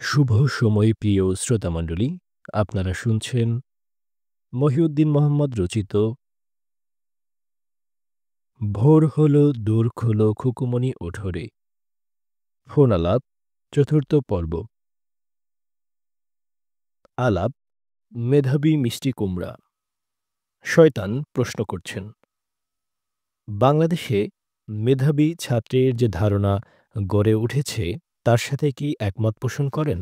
শুভ সময় প্রিয় শ্রোতামণ্ডলী, আপনারা শুনছেন মহিউদ্দিন মোহাম্মদ রচিত ভোর হলো দোর খোলো খুকুমনি ওঠরে ফোন আলাপ চতুর্থ পর্ব। আলাপ মেধাবী মিষ্টি কুমড়া। শয়তান প্রশ্ন করছেন, বাংলাদেশে মেধাবী ছাত্রের যে ধারণা গড়ে উঠেছে তার সাথে কি একমত পোষণ করেন?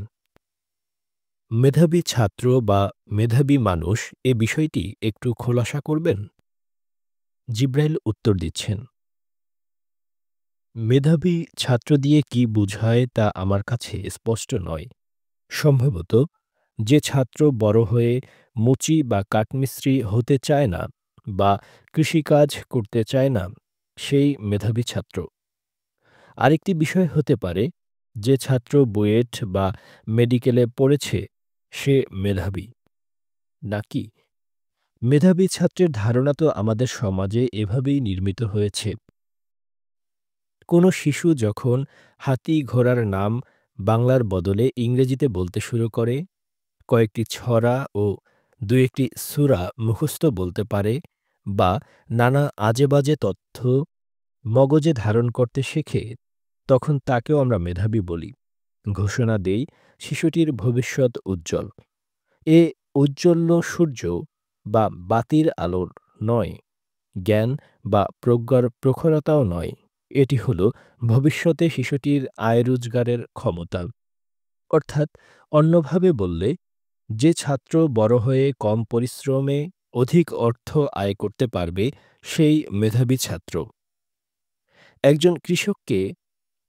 মেধাবী ছাত্র বা মেধাবী মানুষ এ বিষয়টি একটু খোলাসা করবেন। জিব্রাইল উত্তর দিচ্ছেন, মেধাবী ছাত্র দিয়ে কি বুঝায় তা আমার কাছে স্পষ্ট নয়। সম্ভবত যে ছাত্র বড় হয়ে মুচি বা কাঠমিস্ত্রি হতে চায় না বা কৃষিকাজ করতে চায় না, সেই মেধাবী ছাত্র। আরেকটি বিষয় হতে পারে, যে ছাত্র বুয়েট বা মেডিকেলে পড়েছে সে মেধাবী নাকি। মেধাবী ছাত্রের ধারণা তো আমাদের সমাজে এভাবেই নির্মিত হয়েছে। কোনো শিশু যখন হাতি ঘোড়ার নাম বাংলার বদলে ইংরেজিতে বলতে শুরু করে, কয়েকটি ছড়া ও দু একটি সূরা মুখস্থ বলতে পারে, বা নানা আজেবাজে তথ্য মগজে ধারণ করতে শেখে, তখন তাকেও আমরা মেধাবী বলি। ঘোষণা দেই শিশুটির ভবিষ্যৎ উজ্জ্বল। এ ঔজ্জ্বল্য সূর্য বা বাতির আলোর নয়, জ্ঞান বা প্রজ্ঞার প্রখরতাও নয়। এটি হল ভবিষ্যতে শিশুটির আয় রোজগারের ক্ষমতা। অর্থাৎ অন্যভাবে বললে, যে ছাত্র বড় হয়ে কম পরিশ্রমে অধিক অর্থ আয় করতে পারবে সেই মেধাবী ছাত্র। একজন কৃষককে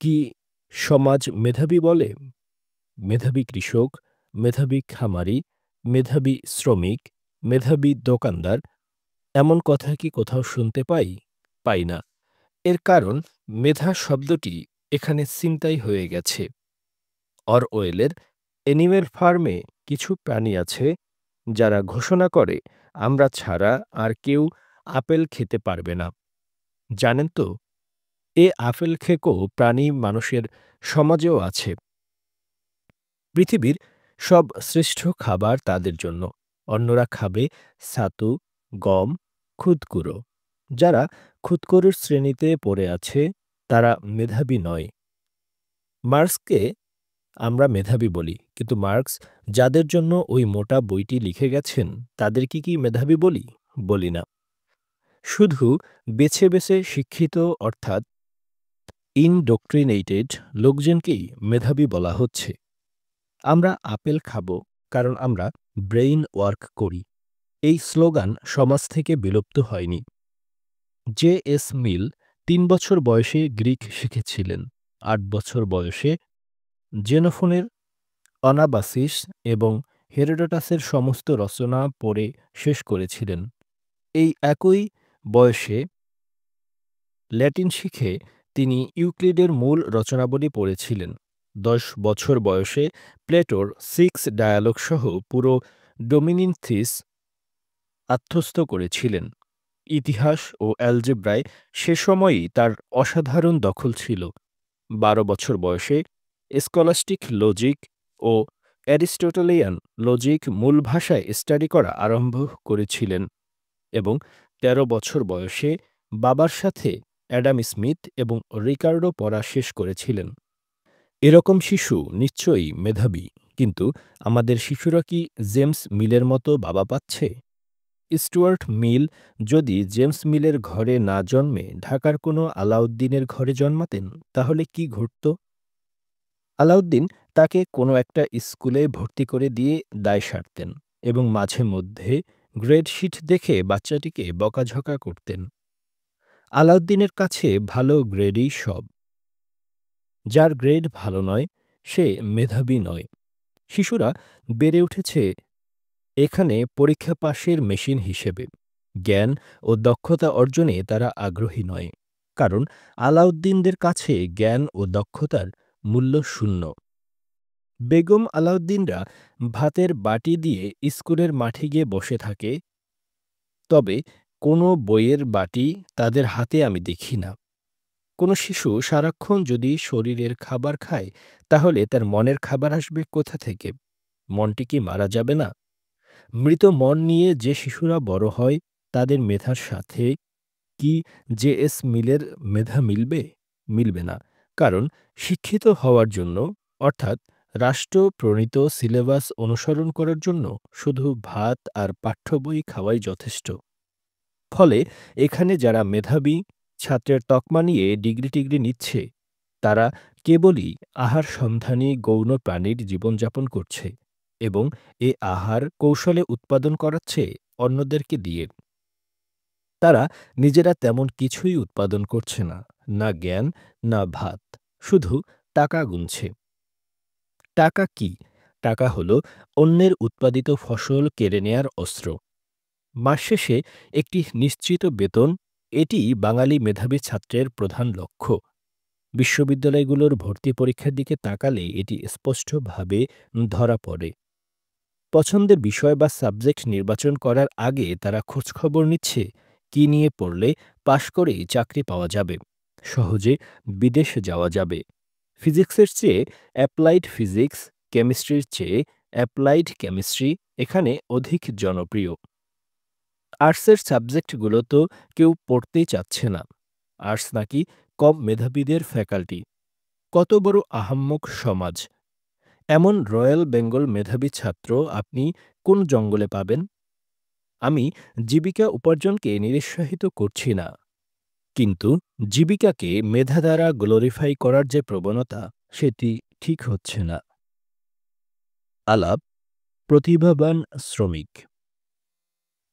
কি সমাজ মেধাবী বলে? মেধাবী কৃষক, মেধাবী খামারি, মেধাবী শ্রমিক, মেধাবী দোকানদার, এমন কথা কি কোথাও শুনতে পাই? পাই না। এর কারণ, মেধা শব্দটি এখানে ছিনতাই হয়ে গেছে। অরওয়েলের অ্যানিমেল ফার্মে কিছু প্রাণী আছে যারা ঘোষণা করে, আমরা ছাড়া আর কেউ আপেল খেতে পারবে না। জানেন তো, এ আপেল খেকো প্রাণী মানুষের সমাজেও আছে। পৃথিবীর সব শ্রেষ্ঠ খাবার তাদের জন্য, অন্যরা খাবে ছাতু, গম, খুদকুড়ো। যারা খুদকুড়োর শ্রেণীতে পড়ে আছে তারা মেধাবী নয়। মার্কসকে আমরা মেধাবী বলি, কিন্তু মার্কস যাদের জন্য ওই মোটা বইটি লিখে গেছেন তাদেরকে কি মেধাবী বলি? বলি না। শুধু বেছে বেছে শিক্ষিত অর্থাৎ ইনডোক্ট্রিনেটেড লোকজনকেই মেধাবী বলা হচ্ছে। আমরা আপেল খাব কারণ আমরা ব্রেইন ওয়ার্ক করি, এই স্লোগান সমাজ থেকে বিলুপ্ত হয়নি। জে.এস. মিল ৩ বছর বয়সে গ্রিক শিখেছিলেন। ৮ বছর বয়সে জেনোফোনের অনাবাসিস এবং হেরোডোটাসের সমস্ত রচনা পড়ে শেষ করেছিলেন। এই একই বয়সে ল্যাটিন শিখে তিনি ইউক্লিডের মূল রচনাবলী পড়েছিলেন। ১০ বছর বয়সে প্লেটোর 6 ডায়ালগ সহ পুরো ডোমিনিনথিস আত্মস্থ করেছিলেন। ইতিহাস ও অ্যালজেব্রায় সে সময়ই তার অসাধারণ দখল ছিল। ১২ বছর বয়সে স্কলাস্টিক লজিক ও অ্যারিস্টোটেলিয়ান লজিক মূল ভাষায় স্টাডি করা আরম্ভ করেছিলেন এবং ১৩ বছর বয়সে বাবার সাথে অ্যাডাম স্মিথ এবং রিকার্ডো পড়া শেষ করেছিলেন। এরকম শিশু নিশ্চয়ই মেধাবী, কিন্তু আমাদের শিশুরা কি জেমস মিলের মতো বাবা পাচ্ছে? স্টুয়ার্ট মিল যদি জেমস মিলের ঘরে না জন্মে ঢাকার কোনো আলাউদ্দিনের ঘরে জন্মাতেন, তাহলে কি ঘটত? আলাউদ্দিন তাকে কোনো একটা স্কুলে ভর্তি করে দিয়ে দায় সারতেন এবং মাঝে মধ্যে গ্রেডশিট দেখে বাচ্চাটিকে বকাঝকা করতেন। আলাউদ্দিনের কাছে ভালো গ্রেডই সব। যার গ্রেড ভালো নয় সে মেধাবী নয়। শিশুরা বেড়ে উঠেছে এখানে পরীক্ষা পাশের মেশিন হিসেবে। জ্ঞান ও দক্ষতা অর্জনে তারা আগ্রহী নয়, কারণ আলাউদ্দিনদের কাছে জ্ঞান ও দক্ষতার মূল্য শূন্য। বেগম আলাউদ্দিনরা ভাতের বাটি দিয়ে স্কুলের মাঠে গিয়ে বসে থাকে, তবে কোনো বইয়ের বাটি তাদের হাতে আমি দেখি না। কোনো শিশু সারাক্ষণ যদি শরীরের খাবার খায়, তাহলে তার মনের খাবার আসবে কোথা থেকে? মনটি কি মারা যাবে না? মৃত মন নিয়ে যে শিশুরা বড় হয়, তাদের মেধার সাথে কি জে.এস. মিলের মেধা মিলবে? মিলবে না। কারণ শিক্ষিত হওয়ার জন্য, অর্থাৎ রাষ্ট্র প্রণীত সিলেবাস অনুসরণ করার জন্য শুধু ভাত আর পাঠ্য বই খাওয়াই যথেষ্ট। ফলে এখানে যারা মেধাবী, ছাত্রের তকমা নিয়ে ডিগ্রি-টিগ্রি নিচ্ছে, তারা কেবলই আহার সন্ধানী গৌণ প্রাণীর জীবনযাপন করছে এবং এ আহার কৌশলে উৎপাদন করাচ্ছে অন্যদেরকে দিয়ে। তারা নিজেরা তেমন কিছুই উৎপাদন করছে না, না জ্ঞান, না ভাত, শুধু টাকা গুনছে। টাকা কি? টাকা হলো অন্যের উৎপাদিত ফসল কেড়ে নেয়ার অস্ত্র। মাস শেষে একটি নিশ্চিত বেতন, এটিই বাঙালি মেধাবী ছাত্রের প্রধান লক্ষ্য। বিশ্ববিদ্যালয়গুলোর ভর্তি পরীক্ষার দিকে তাকালে এটি স্পষ্টভাবে ধরা পড়ে। পছন্দের বিষয় বা সাবজেক্ট নির্বাচন করার আগে তারা খোঁজখবর নিচ্ছে কি নিয়ে পড়লে পাশ করেই চাকরি পাওয়া যাবে, সহজে বিদেশে যাওয়া যাবে। ফিজিক্সের চেয়ে অ্যাপ্লাইড ফিজিক্স, কেমিস্ট্রির চেয়ে অ্যাপ্লাইড কেমিস্ট্রি এখানে অধিক জনপ্রিয়। আর্টসের সাবজেক্টগুলো তো কেউ পড়তেই চাচ্ছে না। আর্টস নাকি কম মেধাবীদের ফ্যাকাল্টি। কত বড় আহাম্মক সমাজ! এমন রয়্যাল বেঙ্গল মেধাবী ছাত্র আপনি কোন জঙ্গলে পাবেন? আমি জীবিকা উপার্জনকে নিরুৎসাহিত করছি না। কিন্তু জীবিকাকে মেধা দ্বারা গ্লোরিফাই করার যে প্রবণতা, সেটি ঠিক হচ্ছে না। আলাপ: প্রতিভাবান শ্রমিক।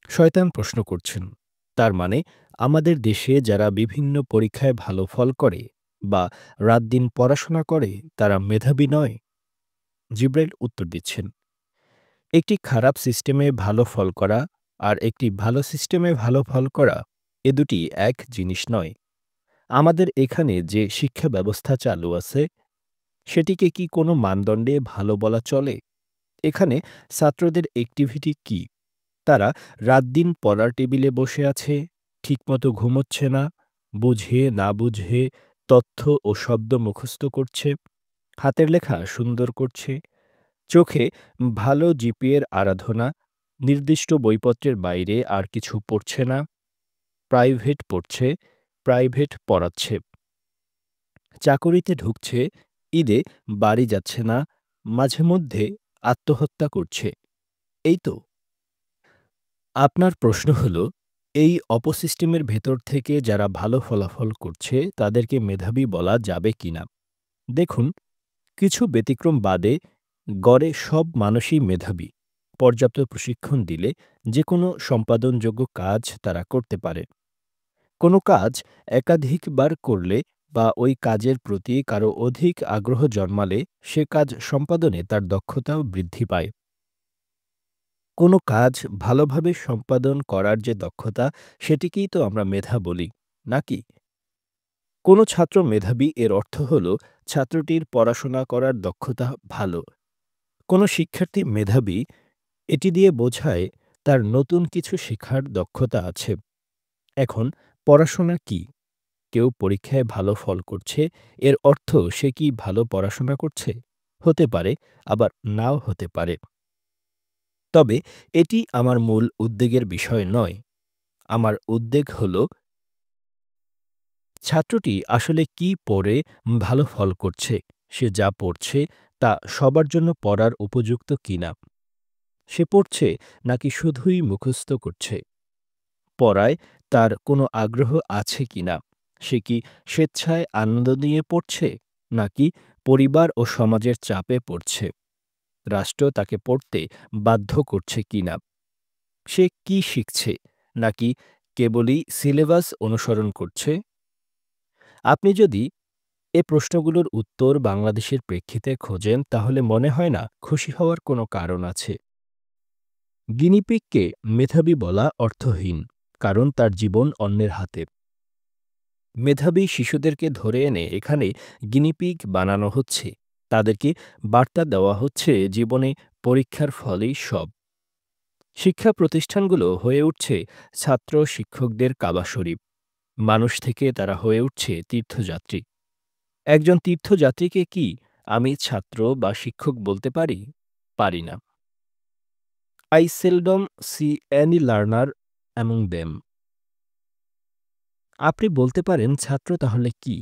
শয়তান প্রশ্ন করছেন, তার মানে আমাদের দেশে যারা বিভিন্ন পরীক্ষায় ভালো ফল করে বা রাত-দিন পড়াশোনা করে, তারা মেধাবী নয়? জিব্রাইল উত্তর দিচ্ছেন, একটি খারাপ সিস্টেমে ভালো ফল করা আর একটি ভালো সিস্টেমে ভালো ফল করা, এ দুটি এক জিনিস নয়। আমাদের এখানে যে শিক্ষা ব্যবস্থা চালু আছে, সেটিকে কি কোনো মানদণ্ডে ভালো বলা চলে? এখানে ছাত্রদের অ্যাক্টিভিটি কি? তারা রাত-দিন পড়ার টেবিলে বসে আছে, ঠিকমতো ঘুমোচ্ছে না, বুঝে না বুঝে তথ্য ও শব্দ মুখস্থ করছে, হাতের লেখা সুন্দর করছে, চোখে ভালো জিপিএর আরাধনা, নির্দিষ্ট বইপত্রের বাইরে আর কিছু পড়ছে না, প্রাইভেট পড়ছে, প্রাইভেট পড়াচ্ছে, চাকুরিতে ঢুকছে, ঈদে বাড়ি যাচ্ছে না, মাঝে মধ্যে আত্মহত্যা করছে। এই তো। আপনার প্রশ্ন হলো, এই অপসিস্টেমের ভেতর থেকে যারা ভালো ফলাফল করছে, তাদেরকে মেধাবী বলা যাবে কিনা? দেখুন, কিছু ব্যতিক্রম বাদে গড়ে সব মানুষই মেধাবী। পর্যাপ্ত প্রশিক্ষণ দিলে যেকোনো সম্পাদনযোগ্য কাজ তারা করতে পারে। কোনো কাজ একাধিকবার করলে বা ওই কাজের প্রতি কারো অধিক আগ্রহ জন্মালে সে কাজ সম্পাদনে তার দক্ষতাও বৃদ্ধি পায়। কোনো কাজ ভালোভাবে সম্পাদন করার যে দক্ষতা, সেটিকেই তো আমরা মেধা বলি, নাকি? কোনো ছাত্র মেধাবী এর অর্থ হল ছাত্রটির পড়াশোনা করার দক্ষতা ভালো। কোনো শিক্ষার্থী মেধাবী, এটি দিয়ে বোঝায় তার নতুন কিছু শেখার দক্ষতা আছে। এখন পড়াশোনা কি? কেউ পরীক্ষায় ভালো ফল করছে, এর অর্থ সে কি ভালো পড়াশোনা করছে? হতে পারে, আবার নাও হতে পারে। তবে এটি আমার মূল উদ্বেগের বিষয় নয়। আমার উদ্বেগ হল, ছাত্রটি আসলে কি পড়ে ভালো ফল করছে? সে যা পড়ছে তা সবার জন্য পড়ার উপযুক্ত কিনা? সে পড়ছে নাকি শুধুই মুখস্থ করছে? পড়ায় তার কোনো আগ্রহ আছে কিনা? সে কি স্বেচ্ছায় আনন্দ নিয়ে পড়ছে, নাকি পরিবার ও সমাজের চাপে পড়ছে? রাষ্ট্র তাকে পড়তে বাধ্য করছে কিনা? সে কি শিখছে, নাকি কেবলই সিলেবাস অনুসরণ করছে? আপনি যদি এ প্রশ্নগুলোর উত্তর বাংলাদেশের প্রেক্ষিতে খোঁজেন, তাহলে মনে হয় না খুশি হওয়ার কোনো কারণ আছে। গিনিপিগকে মেধাবী বলা অর্থহীন, কারণ তার জীবন অন্যের হাতে। মেধাবী শিশুদেরকে ধরে এনে এখানে গিনিপিগ বানানো হচ্ছে। তাদেরকে বার্তা দেওয়া হচ্ছে জীবনে পরীক্ষার ফলেই সব। শিক্ষা প্রতিষ্ঠানগুলো হয়ে উঠছে ছাত্র শিক্ষকদের কাবাসরিপ। মানুষ থেকে তারা হয়ে উঠছে তীর্থযাত্রী। একজন তীর্থযাত্রীকে কি আমি ছাত্র বা শিক্ষক বলতে পারি? পারি না। I seldom see any learner among them. আপনি বলতে পারেন ছাত্র তাহলে কি?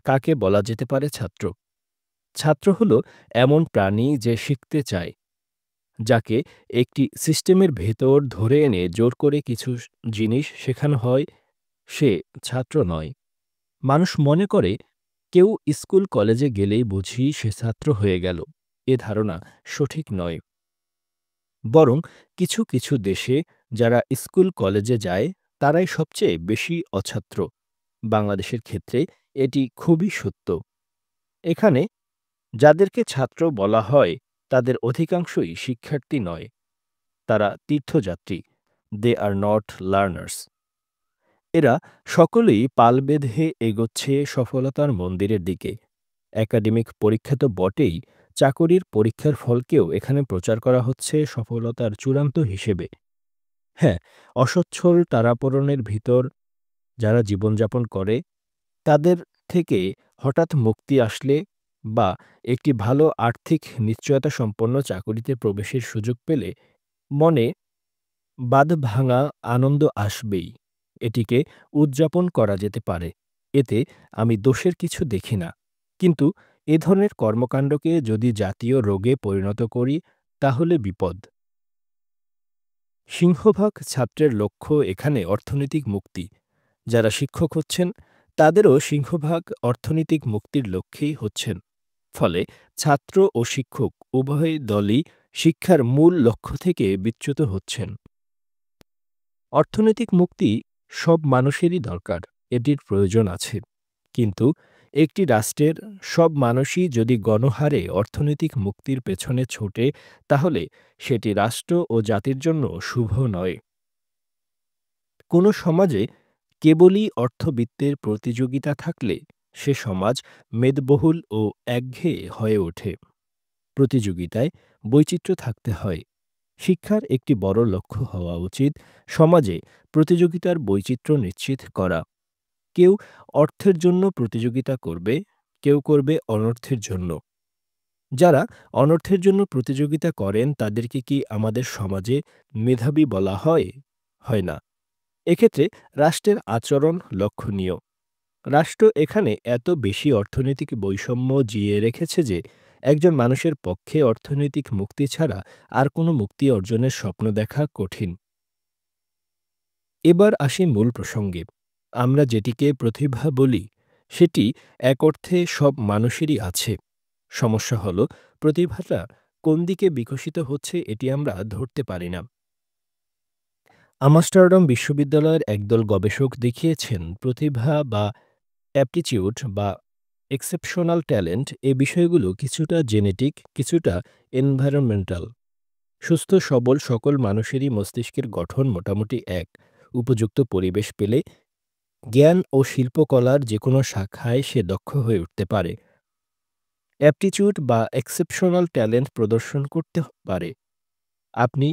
কাকে বলা যেতে পারে ছাত্র? ছাত্র হলো এমন প্রাণী যে শিখতে চায়, যাকে একটি সিস্টেমের ভেতর ধরে এনে জোর করে কিছু জিনিস শেখানো হয়, সে ছাত্র নয়। মানুষ মনে করে কেউ স্কুল কলেজে গেলেই বুঝি সে ছাত্র হয়ে গেল। এ ধারণা সঠিক নয়। বরং কিছু কিছু দেশে যারা স্কুল কলেজে যায় তারাই সবচেয়ে বেশি অছাত্র। বাংলাদেশের ক্ষেত্রে এটি খুবই সত্য। এখানে যাদেরকে ছাত্র বলা হয় তাদের অধিকাংশই শিক্ষার্থী নয়, তারা তীর্থযাত্রী। দে আর নট লার্নার্স। এরা সকলেই পাল বেঁধে এগোচ্ছে সফলতার মন্দিরের দিকে। একাডেমিক পরীক্ষা তো বটেই, চাকরির পরীক্ষার ফলকেও এখানে প্রচার করা হচ্ছে সফলতার চূড়ান্ত হিসেবে। হ্যাঁ, অসচ্ছল টানাপোড়েনের ভিতর যারা জীবনযাপন করে, তাদের থেকে হঠাৎ মুক্তি আসলে বা একটি ভালো আর্থিক নিশ্চয়তা সম্পন্ন চাকুরিতে প্রবেশের সুযোগ পেলে মনে বাঁধভাঙা আনন্দ আসবেই। এটিকে উদযাপন করা যেতে পারে। এতে আমি দোষের কিছু দেখি না। কিন্তু এ ধরনের কর্মকাণ্ডকে যদি জাতীয় রোগে পরিণত করি, তাহলে বিপদ। সিংহভাগ ছাত্রের লক্ষ্য এখানে অর্থনৈতিক মুক্তি। যারা শিক্ষক হচ্ছেন, তাদেরও সিংহভাগ অর্থনৈতিক মুক্তির লক্ষ্যেই হচ্ছেন। ফলে ছাত্র ও শিক্ষক উভয় দলই শিক্ষার মূল লক্ষ্য থেকে বিচ্যুত হচ্ছেন। অর্থনৈতিক মুক্তি সব মানুষেরই দরকার, এটির প্রয়োজন আছে। কিন্তু একটি রাষ্ট্রের সব মানুষই যদি গণহারে অর্থনৈতিক মুক্তির পেছনে ছোটে, তাহলে সেটি রাষ্ট্র ও জাতির জন্য শুভ নয়। কোনো সমাজে কেবলই অর্থবিত্তের প্রতিযোগিতা থাকলে সে সমাজ মেদবহুল ও একঘেয়ে হয়ে ওঠে। প্রতিযোগিতায় বৈচিত্র্য থাকতে হয়। শিক্ষার একটি বড় লক্ষ্য হওয়া উচিত সমাজে প্রতিযোগিতার বৈচিত্র্য নিশ্চিত করা। কেউ অর্থের জন্য প্রতিযোগিতা করবে, কেউ করবে অনর্থের জন্য। যারা অনর্থের জন্য প্রতিযোগিতা করেন তাদেরকে কি আমাদের সমাজে মেধাবী বলা হয়? হয় না। এক্ষেত্রে রাষ্ট্রের আচরণ লক্ষণীয়। রাষ্ট্র এখানে এত বেশি অর্থনৈতিক বৈষম্য জিইয়ে রেখেছে যে একজন মানুষের পক্ষে অর্থনৈতিক মুক্তি ছাড়া আর কোনো মুক্তি অর্জনের স্বপ্ন দেখা কঠিন। এবার আসি মূল প্রসঙ্গে। আমরা যেটিকে প্রতিভা বলি, সেটি এক অর্থে সব মানুষেরই আছে। সমস্যা হলো প্রতিভাটা কোন দিকে বিকশিত হচ্ছে এটি আমরা ধরতে পারি না। আমস্টারডাম বিশ্ববিদ্যালয়ের একদল গবেষক দেখিয়েছেন প্রতিভা বা অ্যাপটিচিউড বা এক্সেপশনাল ট্যালেন্ট এ বিষয়গুলো কিছুটা জেনেটিক, কিছুটা এনভায়রনমেন্টাল। সুস্থ সবল সকল মানুষেরই মস্তিষ্কের গঠন মোটামুটি এক। উপযুক্ত পরিবেশ পেলে জ্ঞান ও শিল্পকলার যে কোনো শাখায় সে দক্ষ হয়ে উঠতে পারে। অ্যাপটিচিউড বা এক্সেপশনাল ট্যালেন্ট প্রদর্শন করতে পারে। আপনি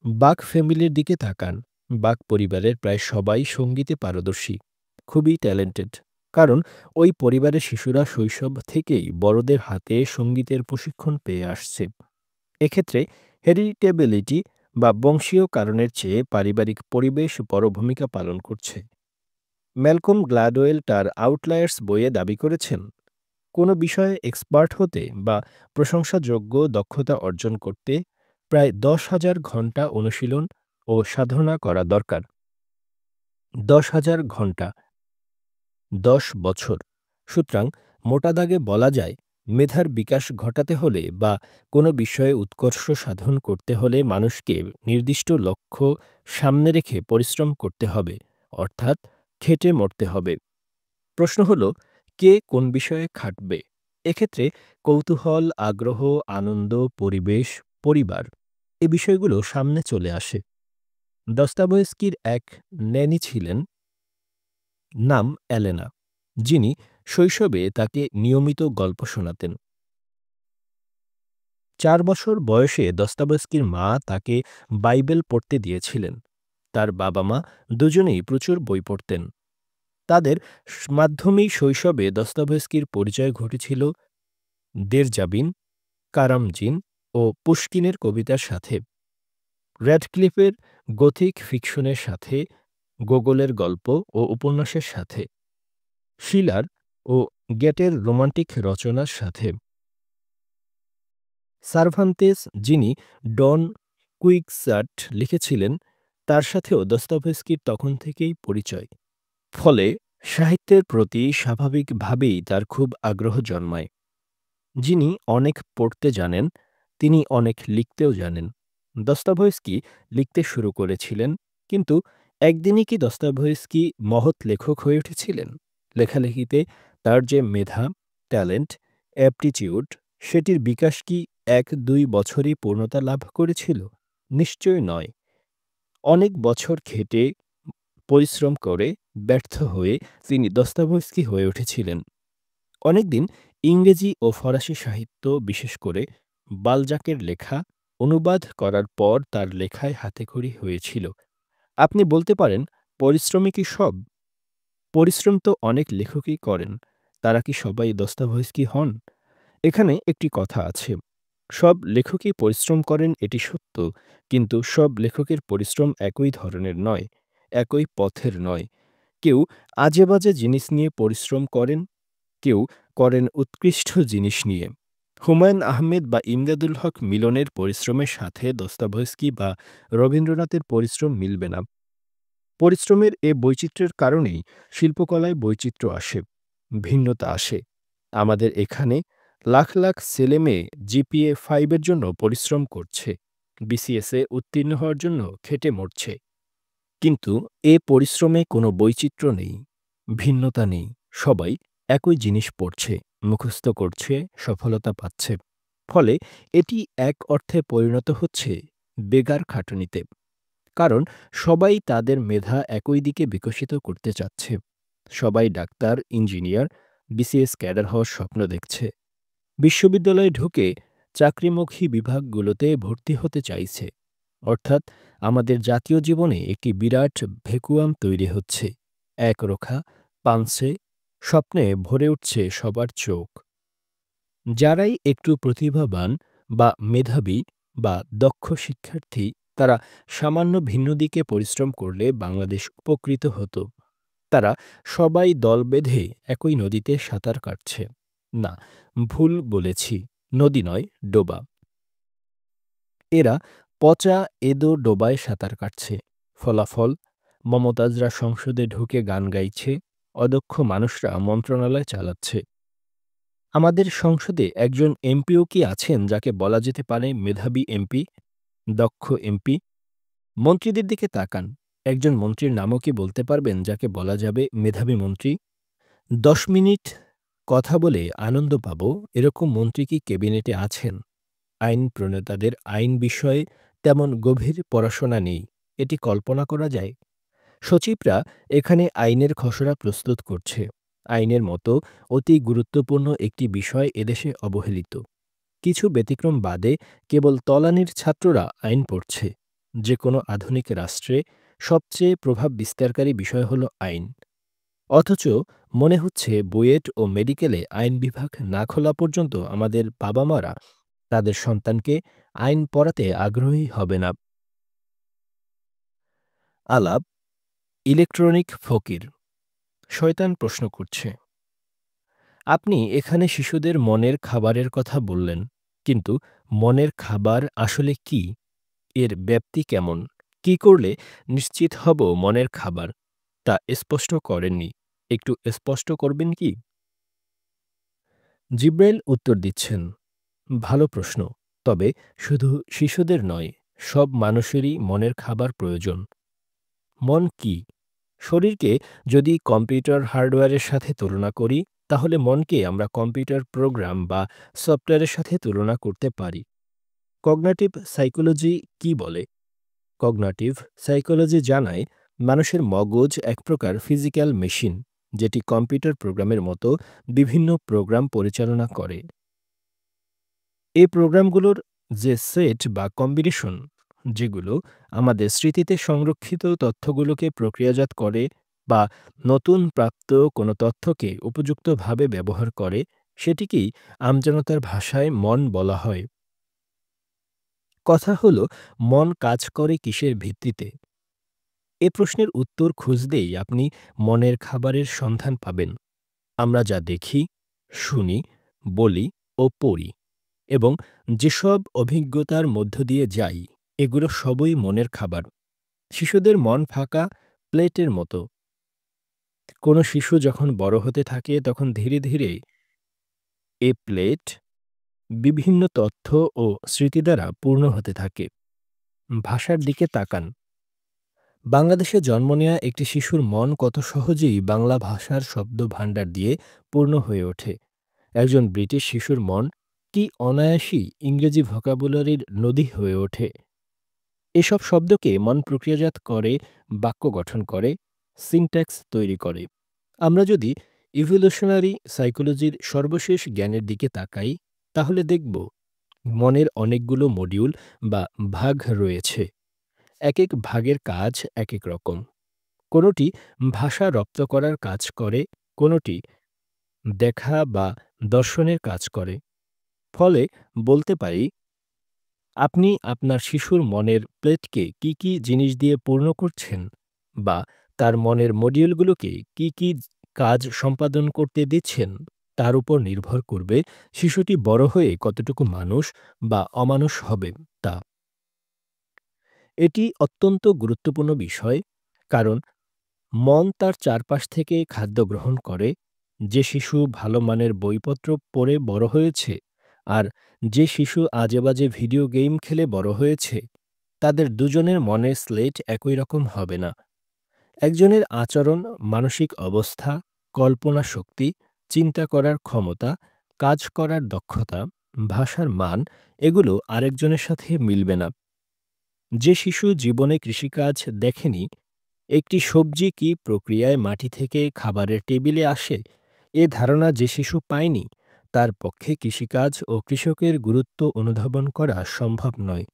বাক ফ্যামিলির দিকে তাকান। বাক পরিবারের প্রায় সবাই সঙ্গীতে পারদর্শী, খুবই ট্যালেন্টেড। কারণ ওই পরিবারের শিশুরা শৈশব থেকেই বড়দের হাতে সঙ্গীতের প্রশিক্ষণ পেয়ে আসছে। এক্ষেত্রে হেরিটেবিলিটি বা বংশীয় কারণের চেয়ে পারিবারিক পরিবেশ বড় ভূমিকা পালন করছে। ম্যালকম গ্ল্যাডওয়েল তার আউটলায়ার্স বইয়ে দাবি করেছেন, কোনো বিষয়ে এক্সপার্ট হতে বা প্রশংসাযোগ্য দক্ষতা অর্জন করতে প্রায় ১০,০০০ ঘণ্টা অনুশীলন ও সাধনা করা দরকার। ১০,০০০ ঘণ্টা, ১০ বছর। সুতরাং মোটা দাগে বলা যায়, মেধার বিকাশ ঘটাতে হলে বা কোনো বিষয়ে উৎকর্ষ সাধন করতে হলে মানুষকে নির্দিষ্ট লক্ষ্য সামনে রেখে পরিশ্রম করতে হবে, অর্থাৎ খেটে মরতে হবে। প্রশ্ন হলো, কে কোন বিষয়ে খাটবে? এক্ষেত্রে কৌতূহল, আগ্রহ, আনন্দ, পরিবেশ, পরিবার এ বিষয়গুলো সামনে চলে আসে। দস্তাবয়েস্কির এক ন্যানি ছিলেন, নাম এলেনা, যিনি শৈশবে তাকে নিয়মিত গল্প শোনাতেন। ৪ বছর বয়সে দস্তাবয়েস্কির মা তাকে বাইবেল পড়তে দিয়েছিলেন। তার বাবা-মা দুজনেই প্রচুর বই পড়তেন। তাদের মাধ্যমেই শৈশবে দস্তয়েভস্কির পরিচয় ঘটেছিল দেরজাবিন, কারামজিন ও পুশকিনের কবিতার সাথে, র্যাডক্লিফের গথিক ফিকশনের সাথে, গোগোলের গল্প ও উপন্যাসের সাথে, শিলার ও গ্যেটের রোমান্টিক রচনার সাথে। সার্ভান্তেস, যিনি ডন কুইক্সাট লিখেছিলেন, তার সাথেও দস্তয়েভস্কির তখন থেকেই পরিচয়। ফলে সাহিত্যের প্রতি স্বাভাবিকভাবেই তার খুব আগ্রহ জন্মায়। যিনি অনেক পড়তে জানেন, তিনি অনেক লিখতেও জানেন। দস্তয়েভস্কি লিখতে শুরু করেছিলেন, কিন্তু একদিনই কি দস্তয়েভস্কি মহৎ লেখক হয়ে উঠেছিলেন? লেখালেখিতে তার যে মেধা, ট্যালেন্ট, অ্যাপটিটিউড, সেটির বিকাশ কি ১-২ বছরেই পূর্ণতা লাভ করেছিল? নিশ্চয় নয়। অনেক বছর খেটে, পরিশ্রম করে, ব্যর্থ হয়ে তিনি দস্তয়েভস্কি হয়ে উঠেছিলেন। অনেকদিন ইংরেজি ও ফরাসি সাহিত্য, বিশেষ করে বালজাকের লেখা অনুবাদ করার পর তার লেখায় হাতেখড়ি হয়েছিল। আপনি বলতে পারেন, পরিশ্রমই কি সব? পরিশ্রম তো অনেক লেখকই করেন। তারা কি সবাই দস্তয়েভস্কি হন? এখানে একটি কথা আছে। সব লেখকই পরিশ্রম করেন, এটি সত্য, কিন্তু সব লেখকের পরিশ্রম একই ধরনের নয়, একই পথের নয়। কেউ আজেবাজে জিনিস নিয়ে পরিশ্রম করেন, কেউ করেন উৎকৃষ্ট জিনিস নিয়ে। হুমায়ূন আহমেদ বা ইমদাদুল হক মিলনের পরিশ্রমের সাথে দস্তয়েভস্কি বা রবীন্দ্রনাথের পরিশ্রম মিলবে না। পরিশ্রমের এ বৈচিত্র্যের কারণেই শিল্পকলায় বৈচিত্র্য আসে, ভিন্নতা আসে। আমাদের এখানে লাখ লাখ ছেলেমেয়ে জিপিএ 5 এর জন্য পরিশ্রম করছে, বিসিএসে উত্তীর্ণ হওয়ার জন্য খেটে মরছে। কিন্তু এ পরিশ্রমে কোনো বৈচিত্র্য নেই, ভিন্নতা নেই। সবাই একই জিনিস পড়ছে, মুখস্থ করছে, সফলতা পাচ্ছে। ফলে এটি এক অর্থে পরিণত হচ্ছে বেগার খাটুনিতে। কারণ সবাই তাদের মেধা একই দিকে বিকশিত করতে চাচ্ছে। সবাই ডাক্তার, ইঞ্জিনিয়ার, বিসিএস ক্যাডার হওয়ার স্বপ্ন দেখছে। বিশ্ববিদ্যালয়ে ঢুকে চাকরিমুখী বিভাগগুলোতে ভর্তি হতে চাইছে। অর্থাৎ আমাদের জাতীয় জীবনে একটি বিরাট ভ্যাকুয়াম তৈরি হচ্ছে। একরোখা, পানসে, স্বপ্নে ভরে উঠছে সবার চোখ। যারাই একটু প্রতিভাবান বা মেধাবী বা দক্ষ শিক্ষার্থী, তারা সামান্য ভিন্ন দিকে পরিশ্রম করলে বাংলাদেশ উপকৃত হতো। তারা সবাই দল বেঁধে একই নদীতে সাঁতার কাটছে। না, ভুল বলেছি, নদী নয়, ডোবা। এরা পচা এদো ডোবায় সাঁতার কাটছে। ফলাফল, মমতাজরা সংসদে ঢুকে গান গাইছে, অদক্ষ মানুষরা মন্ত্রণালয় চালাচ্ছে। আমাদের সংসদে একজন এমপিও কি আছেন যাকে বলা যেতে পারে মেধাবী এমপি, দক্ষ এমপি? মন্ত্রীদের দিকে তাকান। একজন মন্ত্রীর নামও কি বলতে পারবেন যাকে বলা যাবে মেধাবী মন্ত্রী? ১০ মিনিট কথা বলে আনন্দ পাব, এরকম মন্ত্রী কি ক্যাবিনেটে আছেন? আইন প্রণেতাদের আইন বিষয়ে তেমন গভীর পড়াশোনা নেই, এটি কল্পনা করা যায়? সচিবরা এখানে আইনের খসড়া প্রস্তুত করছে। আইনের মতো অতি গুরুত্বপূর্ণ একটি বিষয় এদেশে অবহেলিত। কিছু ব্যতিক্রম বাদে কেবল তলানির ছাত্ররা আইন পড়ছে। যে কোনো আধুনিক রাষ্ট্রে সবচেয়ে প্রভাব বিস্তারকারী বিষয় হল আইন। অথচ মনে হচ্ছে বুয়েট ও মেডিকেলে আইন বিভাগ না খোলা পর্যন্ত আমাদের বাবা-মারা তাদের সন্তানকে আইন পড়াতে আগ্রহী হবে না। আলাপ, ইলেকট্রনিক ফকির। শয়তান প্রশ্ন করছে, আপনি এখানে শিশুদের মনের খাবারের কথা বললেন, কিন্তু মনের খাবার আসলে কি? এর ব্যাপ্তি কেমন? কি করলে নিশ্চিত হব মনের খাবার? তা স্পষ্ট করেননি। একটু স্পষ্ট করবেন কি? জিব্রাইল উত্তর দিচ্ছেন, ভালো প্রশ্ন। তবে শুধু শিশুদের নয়, সব মানুষেরই মনের খাবার প্রয়োজন। মন কি? শরীরকে যদি কম্পিউটার হার্ডওয়্যারের সাথে তুলনা করি, তাহলে মনকে আমরা কম্পিউটার প্রোগ্রাম বা সফটওয়্যারের সাথে তুলনা করতে পারি। কগনিটিভ সাইকোলজি কি বলে? কগনিটিভ সাইকোলজি জানায়, মানুষের মগজ এক প্রকার ফিজিক্যাল মেশিন, যেটি কম্পিউটার প্রোগ্রামের মতো বিভিন্ন প্রোগ্রাম পরিচালনা করে। এই প্রোগ্রামগুলোর যে সেট বা কম্বিনেশন, যেগুলো আমাদের স্মৃতিতে সংরক্ষিত তথ্যগুলোকে প্রক্রিয়াজাত করে বা নতুন প্রাপ্ত কোনো তথ্যকে উপযুক্তভাবে ব্যবহার করে, সেটিকেই আমজনতার ভাষায় মন বলা হয়। কথা হলো, মন কাজ করে কিসের ভিত্তিতে? এ প্রশ্নের উত্তর খুঁজলেই আপনি মনের খাবারের সন্ধান পাবেন। আমরা যা দেখি, শুনি, বলি ও পড়ি এবং যেসব অভিজ্ঞতার মধ্য দিয়ে যাই, এগুলো সবই মনের খাবার। শিশুদের মন ফাঁকা প্লেটের মতো। কোনো শিশু যখন বড় হতে থাকে তখন ধীরে ধীরে এ প্লেট বিভিন্ন তথ্য ও স্মৃতি দ্বারা পূর্ণ হতে থাকে। ভাষার দিকে তাকান। বাংলাদেশে জন্ম নেয়া একটি শিশুর মন কত সহজেই বাংলা ভাষার শব্দভাণ্ডার দিয়ে পূর্ণ হয়ে ওঠে। একজন ব্রিটিশ শিশুর মন কি অনায়াসেই ইংরেজি ভোকাবুলারির নদী হয়ে ওঠে। এসব শব্দকে মন প্রক্রিয়াজাত করে, বাক্য গঠন করে, সিনট্যাক্স তৈরি করে। আমরা যদি ইভোলিউশনারি সাইকোলজির সর্বশেষ জ্ঞানের দিকে তাকাই, তাহলে দেখব মনের অনেকগুলো মডিউল বা ভাগ রয়েছে। একেক ভাগের কাজ একেক রকম। কোনোটি ভাষা রপ্ত করার কাজ করে, কোনোটি দেখা বা দর্শনের কাজ করে। ফলে বলতে পারি, আপনি আপনার শিশুর মনের প্লেটকে কি কি জিনিস দিয়ে পূর্ণ করছেন, বা তার মনের মডিউলগুলোকে কি কি কাজ সম্পাদন করতে দিচ্ছেন, তার উপর নির্ভর করবে শিশুটি বড় হয়ে কতটুকু মানুষ বা অমানুষ হবে তা। এটি অত্যন্ত গুরুত্বপূর্ণ বিষয়, কারণ মন তার চারপাশ থেকে খাদ্য গ্রহণ করে। যে শিশু ভালো মানের বইপত্র পড়ে বড় হয়েছে আর যে শিশু আজেবাজে ভিডিও গেম খেলে বড় হয়েছে, তাদের দুজনের মনের স্লেট একই রকম হবে না। একজনের আচরণ, মানসিক অবস্থা, কল্পনা শক্তি, চিন্তা করার ক্ষমতা, কাজ করার দক্ষতা, ভাষার মান, এগুলো আরেকজনের সাথে মিলবে না। যে শিশু জীবনে কৃষিকাজ দেখেনি, একটি সবজি কি প্রক্রিয়ায় মাটি থেকে খাবারের টেবিলে আসে, এ ধারণা যে শিশু পায়নি, তার পক্ষে কৃষিকাজ ও কৃষকের গুরুত্ব অনুধাবন করা সম্ভব নয়।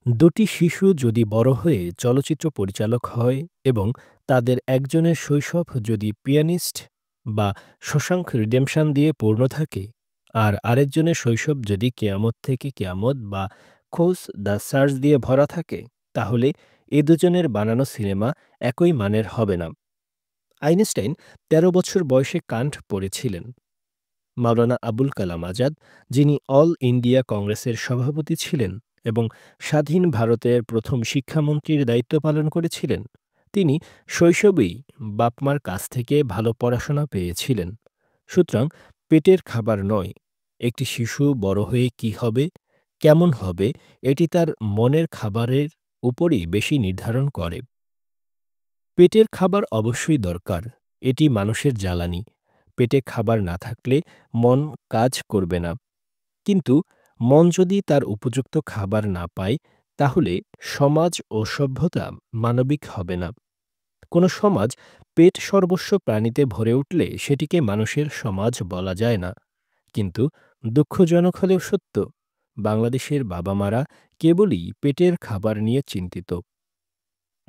দুটি শিশু যদি বড় হয়ে চলচ্চিত্র পরিচালক হয় এবং তাদের একজনের শৈশব যদি পিয়ানিস্ট বা শশাঙ্ক রিডেম্পশন দিয়ে পূর্ণ থাকে, আর আরেকজনের শৈশব যদি কেয়ামত থেকে কেয়ামত বা খোঁজ দ্য সার্চ দিয়ে ভরা থাকে, তাহলে এ দুজনের বানানো সিনেমা একই মানের হবে না। আইনস্টাইন ১৩ বছর বয়সে কান্ট পড়েছিলেন। মাওলানা আবুল কালাম আজাদ, যিনি অল ইন্ডিয়া কংগ্রেসের সভাপতি ছিলেন এবং স্বাধীন ভারতের প্রথম শিক্ষামন্ত্রীর দায়িত্ব পালন করেছিলেন, তিনি শৈশবেই বাপ-মার কাছ থেকে ভালো পড়াশোনা পেয়েছিলেন। সুতরাং পেটের খাবার নয়, একটি শিশু বড় হয়ে কি হবে, কেমন হবে, এটি তার মনের খাবারের উপরই বেশি নির্ধারণ করে। পেটের খাবার অবশ্যই দরকার। এটি মানুষের জ্বালানি। পেটে খাবার না থাকলে মন কাজ করবে না। কিন্তু মন যদি তার উপযুক্ত খাবার না পায়, তাহলে সমাজ ও সভ্যতা মানবিক হবে না। কোনো সমাজ পেট সর্বস্ব প্রাণীতে ভরে উঠলে সেটিকে মানুষের সমাজ বলা যায় না। কিন্তু দুঃখজনক হলেও সত্য, বাংলাদেশের বাবা-মারা কেবলই পেটের খাবার নিয়ে চিন্তিত।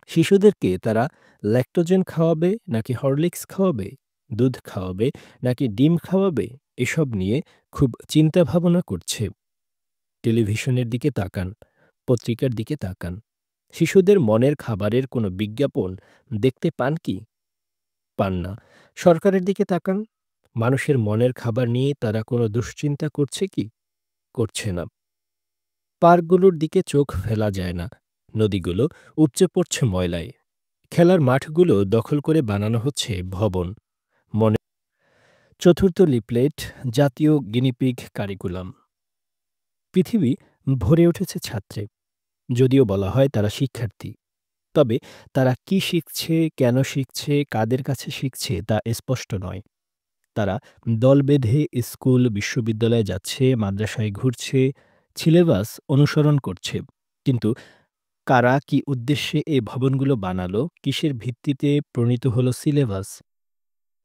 শিশুদেরকে তারা ল্যাক্টোজেন খাওয়াবে নাকি হরলিক্স খাওয়াবে, দুধ খাওয়াবে নাকি ডিম খাওয়াবে, এসব নিয়ে খুব চিন্তা ভাবনা করছে। টেলিভিশনের দিকে তাকান, পত্রিকার দিকে তাকান। শিশুদের মনের খাবারের কোনো বিজ্ঞাপন দেখতে পান কি? পান না। সরকারের দিকে তাকান, মানুষের মনের খাবার নিয়ে তারা কোনো দুশ্চিন্তা করছে কি? করছে না। পার্কগুলোর দিকে চোখ ফেলা যায় না। নদীগুলো উপচে পড়ছে ময়লায়। খেলার মাঠগুলো দখল করে বানানো হচ্ছে ভবন। মনে চতুর্থ লিফলেট, জাতীয় গিনিপিগ কারিকুলাম। পৃথিবী ভরে উঠেছে ছাত্রে। যদিও বলা হয় তারা শিক্ষার্থী, তবে তারা কি শিখছে, কেন শিখছে, কাদের কাছে শিখছে তা স্পষ্ট নয়। তারা দল বেঁধে স্কুল, বিশ্ববিদ্যালয়ে যাচ্ছে, মাদ্রাসায় ঘুরছে, সিলেবাস অনুসরণ করছে। কিন্তু কারা, কি উদ্দেশ্যে এই ভবনগুলো বানালো, কিসের ভিত্তিতে প্রণীত হলো সিলেবাস,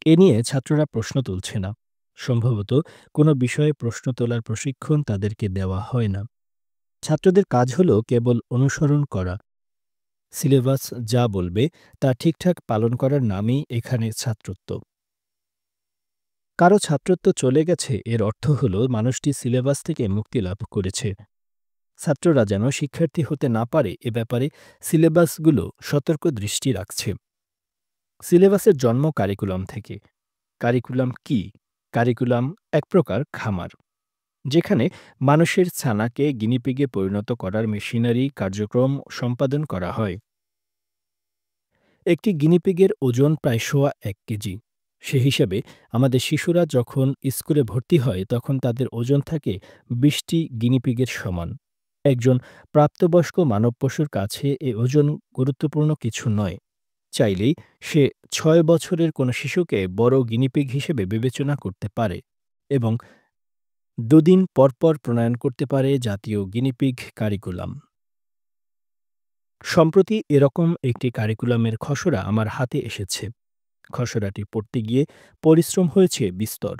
এ নিয়ে ছাত্ররা প্রশ্ন তুলছে না। সম্ভবত কোনো বিষয়ে প্রশ্ন তোলার প্রশিক্ষণ তাদেরকে দেওয়া হয় না। ছাত্রদের কাজ হলো কেবল অনুসরণ করা। সিলেবাস যা বলবে তা ঠিকঠাক পালন করার নামই এখানে ছাত্রত্ব। কারো ছাত্রত্ব চলে গেছে এর অর্থ হলো মানুষটি সিলেবাস থেকে মুক্তি লাভ করেছে। ছাত্ররা যেন শিক্ষার্থী হতে না পারে এ ব্যাপারে সিলেবাসগুলো সতর্ক দৃষ্টি রাখছে। সিলেবাসের জন্ম কারিকুলাম থেকে। কারিকুলাম কি? কারিকুলাম এক প্রকার খামার, যেখানে মানুষের ছানাকে গিনিপিগে পরিণত করার মেশিনারি কার্যক্রম সম্পাদন করা হয়। একটি গিনিপিগের ওজন প্রায় সোয়া ১ কেজি। সে হিসেবে আমাদের শিশুরা যখন স্কুলে ভর্তি হয় তখন তাদের ওজন থাকে ২০টি গিনিপিগের সমান। একজন প্রাপ্তবয়স্ক মানব পশুর কাছে এ ওজন গুরুত্বপূর্ণ কিছু নয়। চাইলেই সে ৬ বছরের কোনো শিশুকে বড় গিনিপিগ হিসেবে বিবেচনা করতে পারে এবং ২ দিন পরপর প্রণয়ন করতে পারে জাতীয় গিনিপিগ কারিকুলাম। সম্প্রতি এরকম একটি কারিকুলামের খসড়া আমার হাতে এসেছে। খসড়াটি পড়তে গিয়ে পরিশ্রম হয়েছে বিস্তর।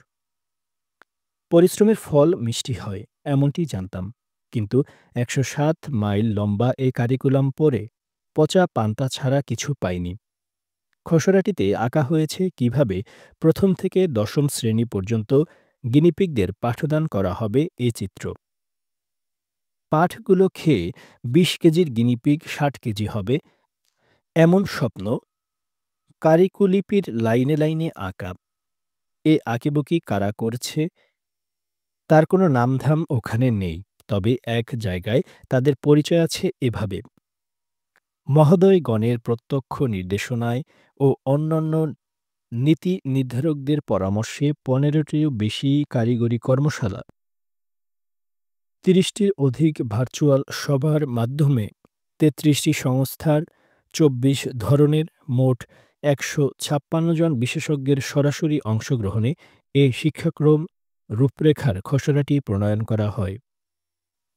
পরিশ্রমের ফল মিষ্টি হয়, এমনটি জানতাম। কিন্তু ১০৭ মাইল লম্বা এই কারিকুলাম পড়ে পচা পান্তা ছাড়া কিছু পাইনি। খসড়াটিতে আঁকা হয়েছে কিভাবে প্রথম থেকে দশম শ্রেণী পর্যন্ত গিনিপিগদের পাঠদান করা হবে এই চিত্র। পাঠগুলো খেয়ে ২০ কেজির গিনিপিগ ৬০ কেজি হবে, এমন স্বপ্ন কারিকুলিপির লাইনে লাইনে আঁকা। এ আঁকিবুকি কারা করছে তার কোনো নামধাম ওখানে নেই, তবে এক জায়গায় তাদের পরিচয় আছে এভাবে: মহোদয়গণের প্রত্যক্ষ নির্দেশনায় ও অন্যান্য নীতি নির্ধারকদের পরামর্শে ১৫টিরও বেশি কারিগরি কর্মশালা, ৩০টির অধিক ভার্চুয়াল সভার মাধ্যমে ৩৩টি সংস্থার ২৪ ধরনের মোট ১৫৬ জন বিশেষজ্ঞের সরাসরি অংশগ্রহণে এ শিক্ষাক্রম রূপরেখার খসড়াটি প্রণয়ন করা হয়।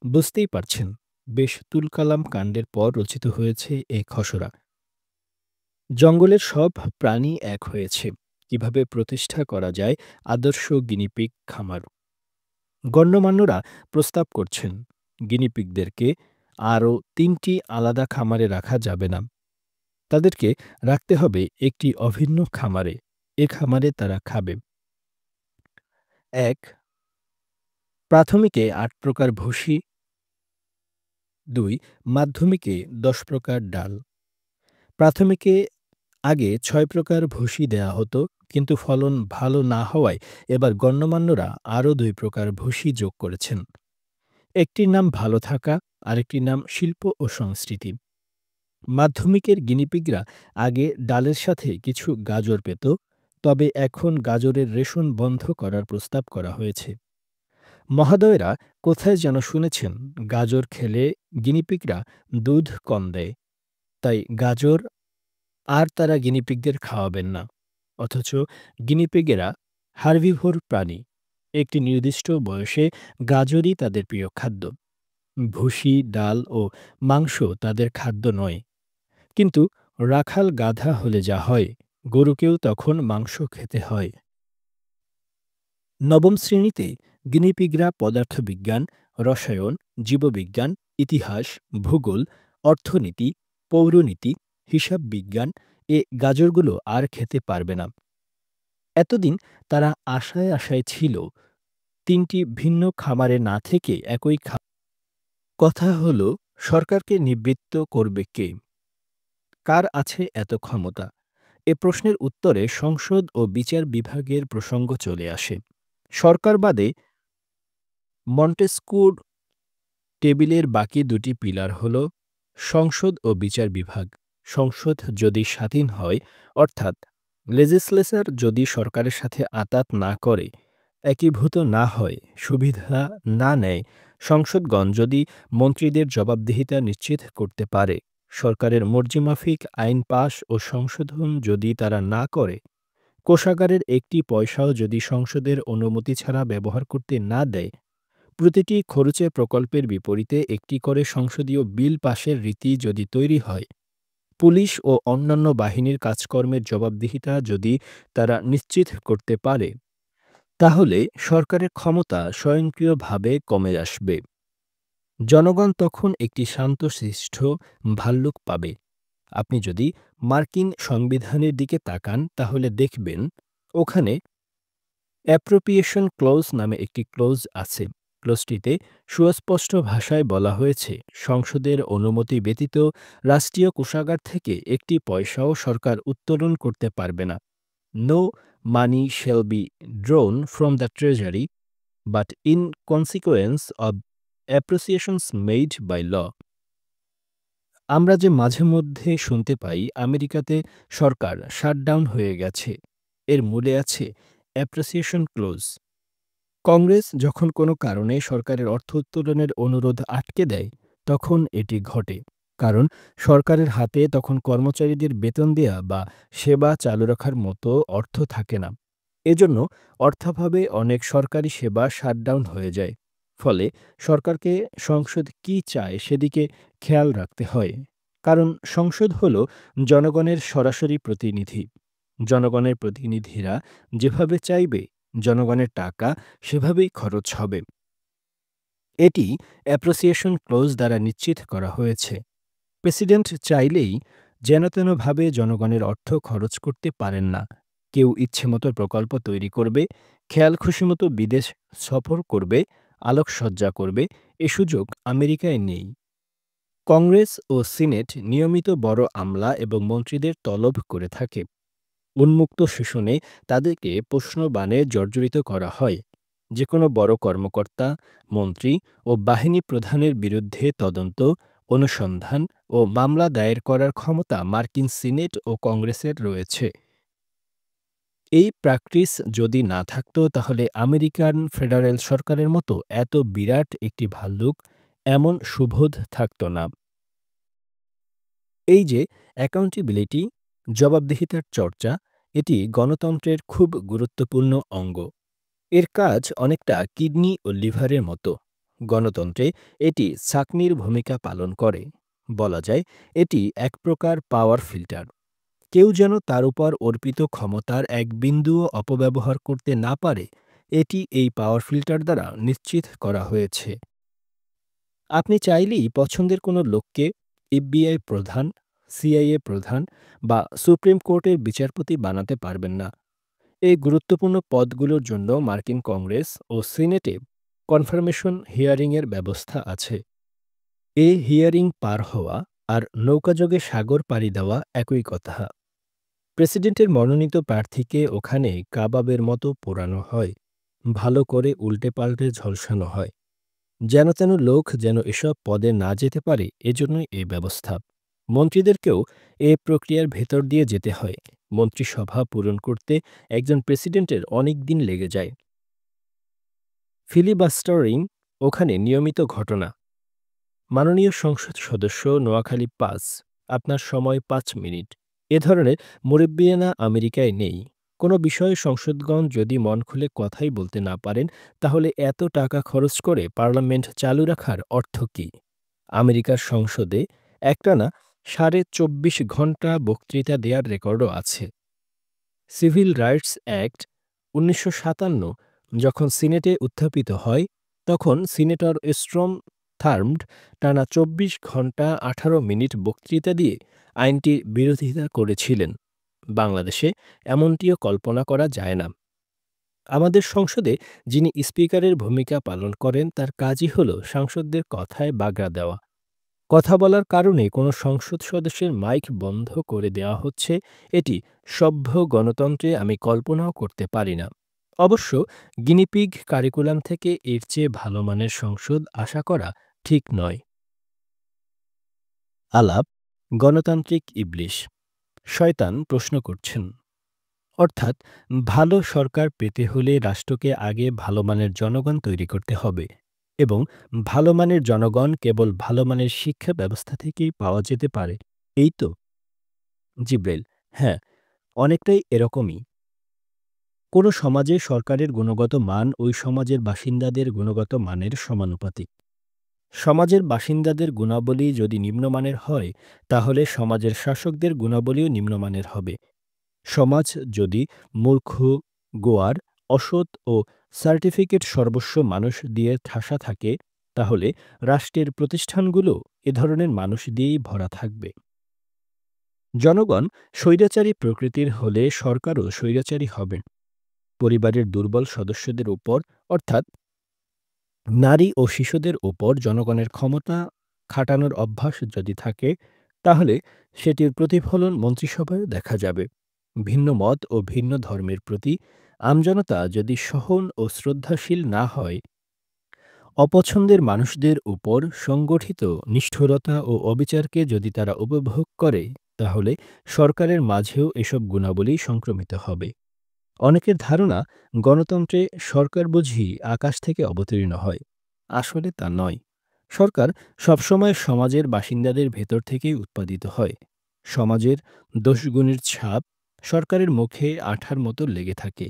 বুঝতেই পারছেন, বেশ তুলকালাম কাণ্ডের পর রচিত হয়েছে এ খসড়া। জঙ্গলের সব প্রাণী এক হয়েছে, কিভাবে প্রতিষ্ঠা করা যায় আদর্শ গিনিপিগ খামার। গণ্যমান্যরা প্রস্তাব করছেন, গিনিপিগদেরকে আরও ৩টি আলাদা খামারে রাখা যাবে না। তাদেরকে রাখতে হবে একটি অভিন্ন খামারে। এ খামারে তারা খাবে: ১. প্রাথমিকে ৮ প্রকার ভুসি। ২. মাধ্যমিকে ১০ প্রকার ডাল। প্রাথমিকে আগে ৬ প্রকার ভুসি দেয়া হতো, কিন্তু ফলন ভালো না হওয়ায় এবার গণ্যমান্যরা আরও ২ প্রকার ভুসি যোগ করেছেন। একটির নাম ভালো থাকা, আরেকটির নাম শিল্প ও সংস্কৃতি। মাধ্যমিকের গিনিপিগরা আগে ডালের সাথে কিছু গাজর পেত, তবে এখন গাজরের রেশন বন্ধ করার প্রস্তাব করা হয়েছে। মহোদয়রা কোথায় যেন শুনেছেন গাজর খেলে গিনিপিগরা দুধ কম দেয়, তাই গাজর আর তারা গিনিপিগদের খাওয়াবেন না। অথচ গিনিপিগেরা হার্বিভোর প্রাণী। একটি নির্দিষ্ট বয়সে গাজরই তাদের প্রিয় খাদ্য। ভুসি, ডাল ও মাংস তাদের খাদ্য নয়। কিন্তু রাখাল গাধা হলে যা হয়, গরুকেও তখন মাংস খেতে হয়। নবম শ্রেণীতে গিনিপিগরা পদার্থবিজ্ঞান, রসায়ন, জীববিজ্ঞান, ইতিহাস, ভূগোল, অর্থনীতি, পৌরনীতি, হিসাব বিজ্ঞান এ গাজরগুলো আর খেতে পারবে না। এতদিন তারা আশায় আশায় ছিল, ৩টি ভিন্ন খামারে না থেকে একই কথা হলো, সরকারকে নিবৃত্ত করবে কে? কার আছে এত ক্ষমতা? এ প্রশ্নের উত্তরে সংসদ ও বিচার বিভাগের প্রসঙ্গ চলে আসে। সরকার বাদে মন্টেস্কুর টেবিলের বাকি দুটি পিলার হল সংসদ ও বিচার বিভাগ। সংসদ যদি স্বাধীন হয়, অর্থাৎ লেজিসলেচার যদি সরকারের সাথে আঁতাত না করে, একীভূত না হয়, সুবিধা না নেয়, সংসদগণ যদি মন্ত্রীদের জবাবদিহিতা নিশ্চিত করতে পারে, সরকারের মর্জিমাফিক আইন পাশ ও সংশোধন যদি তারা না করে, কোষাগারের একটি পয়সাও যদি সংসদের অনুমতি ছাড়া ব্যবহার করতে না দেয়, প্রতিটি খরচে প্রকল্পের বিপরীতে একটি করে সংসদীয় বিল পাশের রীতি যদি তৈরি হয়, পুলিশ ও অন্যান্য বাহিনীর কাজকর্মের জবাবদিহিতা যদি তারা নিশ্চিত করতে পারে, তাহলে সরকারের ক্ষমতা স্বয়ংক্রিয়ভাবে কমে আসবে। জনগণ তখন একটি শান্তশিষ্ট ভাল্লুক পাবে। আপনি যদি মার্কিন সংবিধানের দিকে তাকান তাহলে দেখবেন ওখানে অ্যাপ্রোপ্রিয়েশন ক্লজ নামে একটি ক্লজ আছে। ক্লজটিতে সুস্পষ্ট ভাষায় বলা হয়েছে সংসদের অনুমতি ব্যতীত রাষ্ট্রীয় কোষাগার থেকে একটি পয়সাও সরকার উত্তোলন করতে পারবে না। No money shall be drawn from the treasury but in consequence of appropriations made by law. আমরা যে মাঝে মধ্যে শুনতে পাই আমেরিকাতে সরকার শাটডাউন হয়ে গেছে, এর মূলে আছে অ্যাপ্রিসিয়েশন ক্লোজ। কংগ্রেস যখন কোনো কারণে সরকারের অর্থ উত্তোলনের অনুরোধ আটকে দেয় তখন এটি ঘটে, কারণ সরকারের হাতে তখন কর্মচারীদের বেতন দেয়া বা সেবা চালু রাখার মতো অর্থ থাকে না। এজন্য অর্থাভাবে অনেক সরকারি সেবা শাটডাউন হয়ে যায়। ফলে সরকারকে সংসদ কী চায় সেদিকে খেয়াল রাখতে হয়, কারণ সংসদ হল জনগণের সরাসরি প্রতিনিধি। জনগণের প্রতিনিধিরা যেভাবে চাইবে জনগণের টাকা সেভাবেই খরচ হবে। এটি অ্যাপ্রোসিয়েশন ক্লোজ দ্বারা নিশ্চিত করা হয়েছে। প্রেসিডেন্ট চাইলেই যেনতেনভাবে জনগণের অর্থ খরচ করতে পারেন না। কেউ ইচ্ছেমতো প্রকল্প তৈরি করবে, খেয়াল খুশিমতো বিদেশ সফর করবে, আলোকসজ্জা করবে, এ সুযোগ আমেরিকায় নেই। কংগ্রেস ও সিনেট নিয়মিত বড় আমলা এবং মন্ত্রীদের তলব করে থাকে। উন্মুক্ত সেশনে তাদেরকে প্রশ্নবাণে জর্জরিত করা হয়। যেকোনো বড় কর্মকর্তা, মন্ত্রী ও বাহিনী প্রধানের বিরুদ্ধে তদন্ত, অনুসন্ধান ও মামলা দায়ের করার ক্ষমতা মার্কিন সিনেট ও কংগ্রেসের রয়েছে। এই প্র্যাকটিস যদি না থাকত তাহলে আমেরিকান ফেডারেল সরকারের মতো এত বিরাট একটি ভাল্লুক এমন সুবোধ থাকত না। এই যে অ্যাকাউন্টেবিলিটি, জবাবদিহিতার চর্চা, এটি গণতন্ত্রের খুব গুরুত্বপূর্ণ অঙ্গ। এর কাজ অনেকটা কিডনি ও লিভারের মতো। গণতন্ত্রে এটি ছাঁকনির ভূমিকা পালন করে। বলা যায় এটি এক প্রকার পাওয়ার ফিল্টার। কেউ যেন তার উপর অর্পিত ক্ষমতার এক বিন্দুও অপব্যবহার করতে না পারে, এটি এই পাওয়ার ফিল্টার দ্বারা নিশ্চিত করা হয়েছে। আপনি চাইলেই পছন্দের কোনো লোককে এফবিআই প্রধান, সিআইএ প্রধান বা সুপ্রিম কোর্টের বিচারপতি বানাতে পারবেন না। এই গুরুত্বপূর্ণ পদগুলোর জন্য মার্কিন কংগ্রেস ও সিনেটে কনফার্মেশন হিয়ারিংয়ের ব্যবস্থা আছে। এ হিয়ারিং পার হওয়া আর নৌকাযোগে সাগর পাড়ি দেওয়া একই কথা। প্রেসিডেন্টের মনোনীত প্রার্থীকে ওখানে কাবাবের মতো পোড়ানো হয়, ভালো করে উল্টে পাল্টে ঝলসানো হয়। যেন লোক যেন এসব পদে না যেতে পারে, এজন্যই এই ব্যবস্থা। মন্ত্রীদেরকেও এ প্রক্রিয়ার ভেতর দিয়ে যেতে হয়। মন্ত্রিসভা পূরণ করতে একজন প্রেসিডেন্টের অনেক দিন লেগে যায়। ফিলিবাস্টারিং ওখানে নিয়মিত ঘটনা। মাননীয় সংসদ সদস্য নোয়াখালী ৫, আপনার সময় ৫ মিনিট। এ ধরনের মুরব্বিয়ানা আমেরিকায় নেই। কোনো বিষয়ে সংসদগণ যদি মন খুলে কথাই বলতে না পারেন তাহলে এত টাকা খরচ করে পার্লামেন্ট চালু রাখার অর্থ কী? আমেরিকার সংসদে একটানা ২৪.৫ ঘণ্টা বক্তৃতা দেওয়ার রেকর্ডও আছে। সিভিল রাইটস অ্যাক্ট ১৯৫৭ যখন সিনেটে উত্থাপিত হয় তখন সিনেটর স্ট্রম থার্মড টানা ২৪ ঘণ্টা ১৮ মিনিট বক্তৃতা দিয়ে আইনটির বিরোধিতা করেছিলেন। বাংলাদেশে এমনটিও কল্পনা করা যায় না। আমাদের সংসদে যিনি স্পিকারের ভূমিকা পালন করেন তার কাজই হল সাংসদদের কথায় বাগড়া দেওয়া। কথা বলার কারণে কোনো সংসদ সদস্যের মাইক বন্ধ করে দেওয়া হচ্ছে, এটি সভ্য গণতন্ত্রে আমি কল্পনাও করতে পারি না। অবশ্য গিনিপিগ কারিকুলাম থেকে এর চেয়ে ভালো মানের সংসদ আশা করা ঠিক নয়। আলাপ গণতান্ত্রিক ইবলিশ। শয়তান প্রশ্ন করছেন, অর্থাৎ ভালো সরকার পেতে হলে রাষ্ট্রকে আগে ভালো মানের জনগণ তৈরি করতে হবে এবং ভালো মানের জনগণ কেবল ভালো মানের শিক্ষা ব্যবস্থা থেকেই পাওয়া যেতে পারে, এই তো? জিব্রাইল: হ্যাঁ, অনেকটাই এরকমই। কোনো সমাজে সরকারের গুণগত মান ওই সমাজের বাসিন্দাদের গুণগত মানের সমানুপাতিক। সমাজের বাসিন্দাদের গুণাবলী যদি নিম্নমানের হয় তাহলে সমাজের শাসকদের গুণাবলীও নিম্নমানের হবে। সমাজ যদি মূর্খ, গোয়ার, অসৎ ও সার্টিফিকেট সর্বস্ব মানুষ দিয়ে ঠাসা থাকে তাহলে রাষ্ট্রের প্রতিষ্ঠানগুলো এ ধরনের মানুষ দিয়েই ভরা থাকবে। জনগণ স্বৈরাচারী প্রকৃতির হলে সরকারও স্বৈরাচারী হবে। পরিবারের দুর্বল সদস্যদের উপর, অর্থাৎ নারী ও শিশুদের উপর জনগণের ক্ষমতা খাটানোর অভ্যাস যদি থাকে, তাহলে সেটির প্রতিফলন মন্ত্রিসভায় দেখা যাবে। ভিন্ন মত ও ভিন্ন ধর্মের প্রতি আমজনতা যদি সহন ও শ্রদ্ধাশীল না হয়, অপছন্দের মানুষদের উপর সংগঠিত নিষ্ঠুরতা ও অবিচারকে যদি তারা উপভোগ করে, তাহলে সরকারের মাঝেও এসব গুণাবলী সংক্রমিত হবে। অনেকের ধারণা, গণতন্ত্রে সরকার বুঝি আকাশ থেকে অবতীর্ণ হয়। আসলে তা নয়। সরকার সবসময় সমাজের বাসিন্দাদের ভেতর থেকেই উৎপাদিত হয়। সমাজের দোষগুণের ছাপ সরকারের মুখে আঠার মতো লেগে থাকে।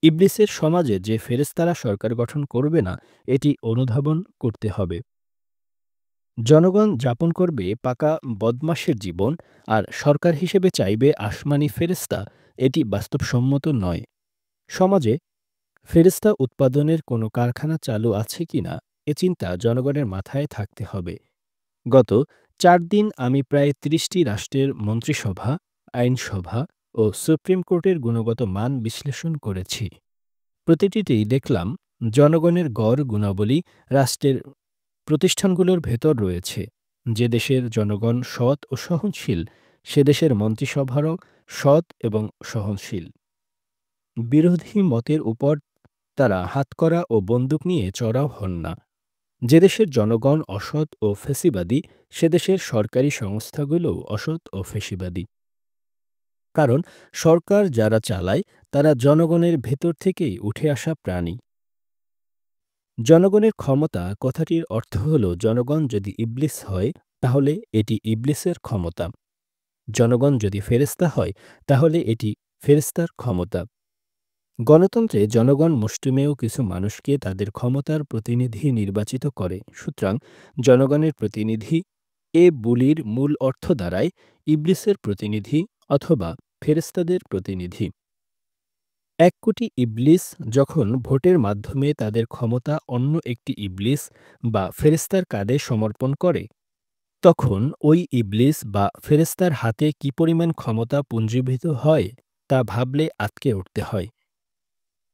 ইবলিসের সমাজে যে ফেরেশতারা সরকার গঠন করবে না, এটি অনুধাবন করতে হবে। জনগণ যাপন করবে পাকা বদমাশের জীবন, আর সরকার হিসেবে চাইবে আসমানি ফেরেশতা, এটি বাস্তবসম্মত নয়। সমাজে ফেরেশতা উৎপাদনের কোনো কারখানা চালু আছে কিনা, এ চিন্তা জনগণের মাথায় থাকতে হবে। গত ৪ দিন আমি প্রায় ৩০টি রাষ্ট্রের মন্ত্রিসভা, আইনসভা ও সুপ্রিম কোর্টের গুণগত মান বিশ্লেষণ করেছি। প্রতিটিতেই দেখলাম জনগণের গড় গুণাবলী রাষ্ট্রের প্রতিষ্ঠানগুলোর ভেতর রয়েছে। যে দেশের জনগণ সৎ ও সহনশীল, সে দেশের মন্ত্রিসভারও সৎ এবং সহনশীল। বিরোধী মতের উপর তারা হাতকড়া ও বন্দুক নিয়ে চড়াও হন না। যে দেশের জনগণ অসৎ ও ফ্যাসিবাদী, সে দেশের সরকারি সংস্থাগুলোও অসৎ ও ফ্যাসিবাদী। কারণ সরকার যারা চালায়, তারা জনগণের ভেতর থেকেই উঠে আসা প্রাণী। জনগণের ক্ষমতা কথাটির অর্থ হল, জনগণ যদি ইবলিস হয়, তাহলে এটি ইবলিসের ক্ষমতা। জনগণ যদি ফেরেশতা হয়, তাহলে এটি ফেরেশতার ক্ষমতা। গণতন্ত্রে জনগণ মুষ্টিমেয় কিছু মানুষকে তাদের ক্ষমতার প্রতিনিধি নির্বাচিত করে। সুতরাং জনগণের প্রতিনিধি এ বুলির মূল অর্থ দাঁড়ায় ইবলিসের প্রতিনিধি অথবা ফেরেশতাদের প্রতিনিধি। ১ কোটি ইবলিস যখন ভোটের মাধ্যমে তাদের ক্ষমতা অন্য একটি ইবলিস বা ফেরেশতার কাঁধে সমর্পণ করে, তখন ওই ইবলিস বা ফেরেশতার হাতে কি পরিমাণ ক্ষমতা পুঞ্জীভূত হয়, তা ভাবলে আঁতকে উঠতে হয়।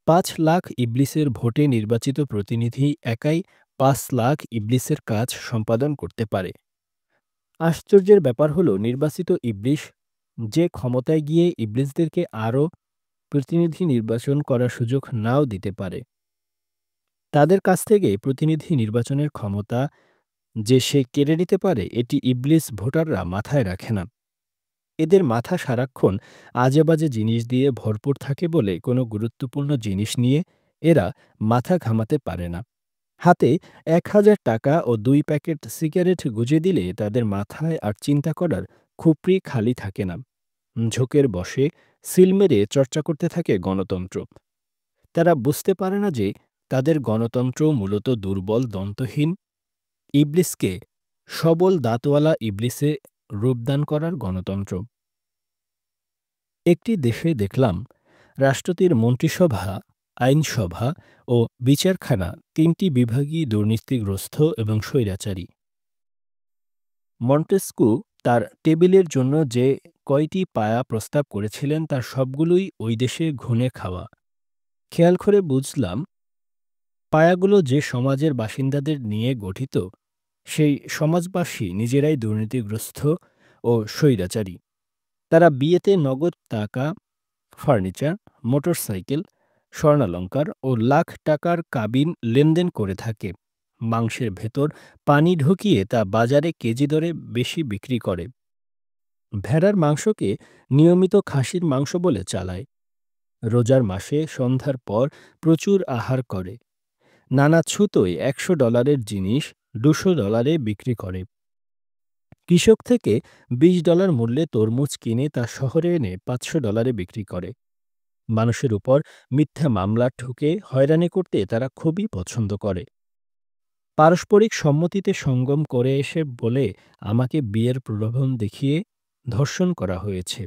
৫ লাখ ইবলিসের ভোটে নির্বাচিত প্রতিনিধি একাই ৫ লাখ ইবলিসের কাজ সম্পাদন করতে পারে। আশ্চর্যের ব্যাপার হল, নির্বাচিত ইবলিস যে ক্ষমতায় গিয়ে ইবলিসদেরকে আরও প্রতিনিধি নির্বাচন করার সুযোগ নাও দিতে পারে। তাদের কাছ থেকে প্রতিনিধি নির্বাচনের ক্ষমতা যে সে কেড়ে নিতে পারে, এটি ইবলিস ভোটাররা মাথায় রাখে না। এদের মাথা সারাক্ষণ আজেবাজে জিনিস দিয়ে ভরপুর থাকে বলে কোনো গুরুত্বপূর্ণ জিনিস নিয়ে এরা মাথা ঘামাতে পারে না। হাতে ১,০০০ টাকা ও ২ প্যাকেট সিগারেট গুঁজে দিলে তাদের মাথায় আর চিন্তা করার খুপড়ি খালি থাকে না। ঝোঁকের বশে সিল মেরে চর্চা করতে থাকে গণতন্ত্র। তারা বুঝতে পারে না যে তাদের গণতন্ত্র মূলত দুর্বল দন্তহীন ইবলিসকে সবল দাঁতওয়ালা ইবলিসে রূপদান করার গণতন্ত্র। একটি দেশে দেখলাম রাষ্ট্রটির মন্ত্রিসভা, আইনসভা ও বিচারখানা ৩টি বিভাগই দুর্নীতিগ্রস্ত এবং স্বৈরাচারী। মন্টেস্কু তার টেবিলের জন্য যে কয়টি পায়া প্রস্তাব করেছিলেন, তার সবগুলোই ওই দেশে ঘুণে খাওয়া। খেয়াল করে বুঝলাম, পায়াগুলো যে সমাজের বাসিন্দাদের নিয়ে গঠিত, সেই সমাজবাসী নিজেরাই দুর্নীতিগ্রস্ত ও স্বৈরাচারী। তারা বিয়েতে নগদ টাকা, ফার্নিচার, মোটরসাইকেল, স্বর্ণালংকার ও লাখ টাকার কাবিন লেনদেন করে থাকে। মাংসের ভেতর পানি ঢুকিয়ে তা বাজারে কেজি দরে বেশি বিক্রি করে। ভেড়ার মাংসকে নিয়মিত খাসির মাংস বলে চালায়। রোজার মাসে সন্ধ্যার পর প্রচুর আহার করে। নানা ছুতোয় $১০০ জিনিস $২০০ বিক্রি করে। কৃষক থেকে $২০ মূল্যে তরমুজ কিনে তা শহরে এনে $৫০০ বিক্রি করে। মানুষের উপর মিথ্যা মামলা ঠুকে হয়রানি করতে তারা খুবই পছন্দ করে। পারস্পরিক সম্মতিতে সঙ্গম করে এসে বলে, আমাকে বিয়ের প্রলোভন দেখিয়ে ধর্ষণ করা হয়েছে।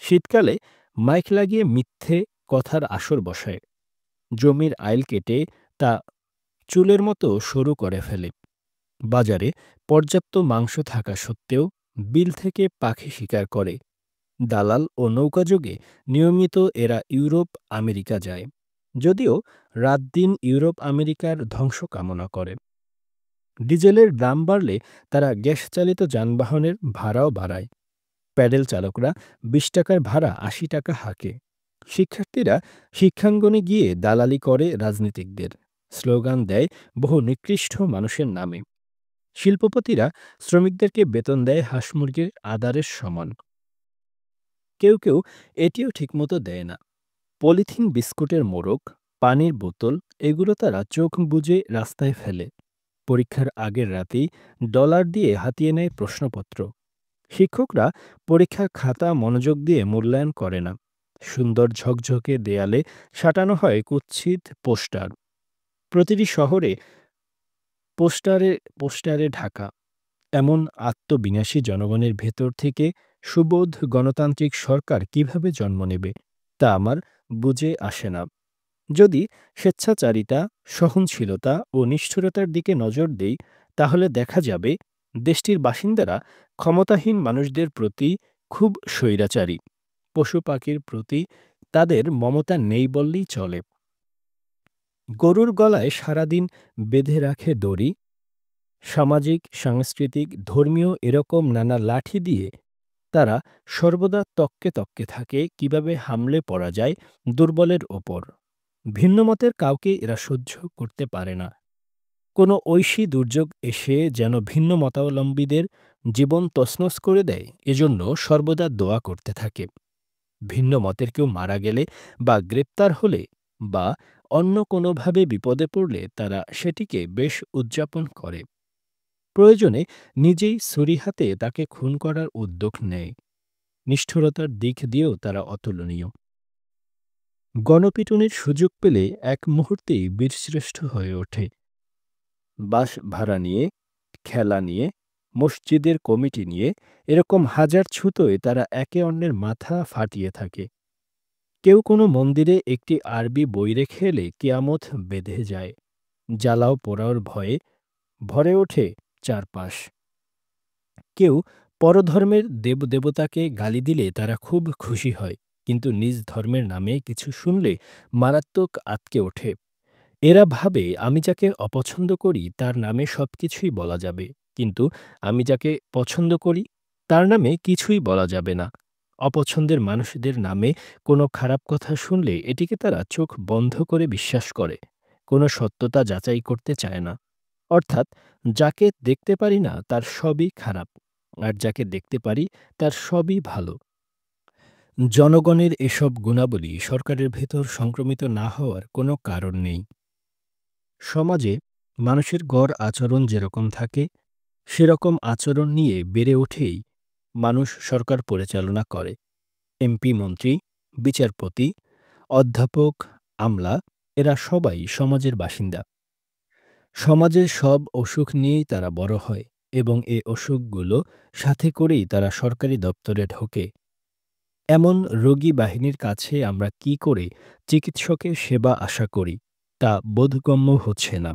শীতকালে মাইক লাগিয়ে মিথ্যে কথার আসর বসায়। জমির আইল কেটে তা চুলের মতো সরু করে ফেলে। বাজারে পর্যাপ্ত মাংস থাকা সত্ত্বেও বিল থেকে পাখি শিকার করে। দালাল ও নৌকাযোগে নিয়মিত এরা ইউরোপ আমেরিকা যায়, যদিও রাত দিন ইউরোপ আমেরিকার ধ্বংস কামনা করে। ডিজেলের দাম বাড়লে তারা গ্যাস চালিত যানবাহনের ভাড়াও বাড়ায়। প্যাডেল চালকরা ২০ টাকার ভাড়া ৮০ টাকা হাঁকে। শিক্ষার্থীরা শিক্ষাঙ্গনে গিয়ে দালালি করে রাজনীতিকদের, স্লোগান দেয় বহু নিকৃষ্ট মানুষের নামে। শিল্পপতিরা শ্রমিকদেরকে বেতন দেয় হাঁস মুরগির আদারের সমান। কেউ কেউ এটিও ঠিকমতো দেয় না। পলিথিন বিস্কুটের মোড়ক, পানির বোতল এগুলো তারা চোখ বুজে রাস্তায় ফেলে। পরীক্ষার আগের রাতেই ডলার দিয়ে হাতিয়ে নেয় প্রশ্নপত্র। শিক্ষকরা পরীক্ষার খাতা মনোযোগ দিয়ে মূল্যায়ন করে না। সুন্দর ঝকঝকে দেয়ালে সাঁটানো হয় কুৎসিত পোস্টার। প্রতিটি শহরে পোস্টারে পোস্টারে ঢাকা। এমন আত্মবিনাশী জনগণের ভেতর থেকে সুবোধ গণতান্ত্রিক সরকার কিভাবে জন্ম নেবে তা আমার বুঝে আসে না। যদি স্বেচ্ছাচারিতা, সহনশীলতা ও নিষ্ঠুরতার দিকে নজর দেই, তাহলে দেখা যাবে দেশটির বাসিন্দারা ক্ষমতাহীন মানুষদের প্রতি খুব স্বৈরাচারী। পশু পাখির প্রতি তাদের মমতা নেই বললেই চলে। গরুর গলায় সারাদিন বেঁধে রাখে দড়ি। সামাজিক, সাংস্কৃতিক, ধর্মীয় এরকম নানা লাঠি দিয়ে তারা সর্বদা তককে তককে থাকে কিভাবে হামলে পড়া যায় দুর্বলের ওপর। ভিন্নমতের কাউকে এরা সহ্য করতে পারে না। কোনো ঐশী দুর্যোগ এসে যেন ভিন্ন মতাবলম্বীদের জীবন তছনছ করে দেয়, এজন্য সর্বদা দোয়া করতে থাকে। ভিন্ন মতের কেউ মারা গেলে বা গ্রেপ্তার হলে বা অন্য কোনোভাবে বিপদে পড়লে তারা সেটিকে বেশ উদযাপন করে। প্রয়োজনে নিজেই ছুরি হাতে তাকে খুন করার উদ্যোগ নেয়। নিষ্ঠুরতার দিক দিয়েও তারা অতুলনীয়। গণপিটুনির সুযোগ পেলে এক মুহূর্তেই বীরশ্রেষ্ঠ হয়ে ওঠে। বাস ভাড়া নিয়ে, খেলা নিয়ে, মসজিদের কমিটি নিয়ে এরকম হাজার ছুতোয় তারা একে অন্যের মাথা ফাটিয়ে থাকে। কেউ কোনো মন্দিরে একটি আরবি বই রেখে এলে কিয়ামত বেঁধে যায়। জ্বালাও পোড়াওর ভয়ে ভরে ওঠে চারপাশ। কেউ পরধর্মের দেবদেবতাকে গালি দিলে তারা খুব খুশি হয়, কিন্তু নিজ ধর্মের নামে কিছু শুনলে মারাত্মক আঁতকে ওঠে। এরা ভাবে আমি যাকে অপছন্দ করি তার নামে সবকিছুই বলা যাবে, কিন্তু আমি যাকে পছন্দ করি তার নামে কিছুই বলা যাবে না। অপছন্দের মানুষদের নামে কোনো খারাপ কথা শুনলে এটিকে তারা চোখ বন্ধ করে বিশ্বাস করে, কোনো সত্যতা যাচাই করতে চায় না। অর্থাৎ যাকে দেখতে পারি না তার সবই খারাপ, আর যাকে দেখতে পারি তার সবই ভালো। জনগণের এসব গুণাবলী সরকারের ভেতর সংক্রমিত না হওয়ার কোনো কারণ নেই। সমাজে মানুষের গড় আচরণ যেরকম থাকে, সেরকম আচরণ নিয়ে বেড়ে উঠেই মানুষ সরকার পরিচালনা করে। এমপি, মন্ত্রী, বিচারপতি, অধ্যাপক, আমলা এরা সবাই সমাজের বাসিন্দা। সমাজের সব অসুখ নিয়েই তারা বড় হয় এবং এ অসুখগুলো সাথে করেই তারা সরকারি দপ্তরে ঢোকে। এমন রোগী বাহিনীর কাছে আমরা কি করে চিকিৎসকের সেবা আশা করি তা বোধগম্য হচ্ছে না।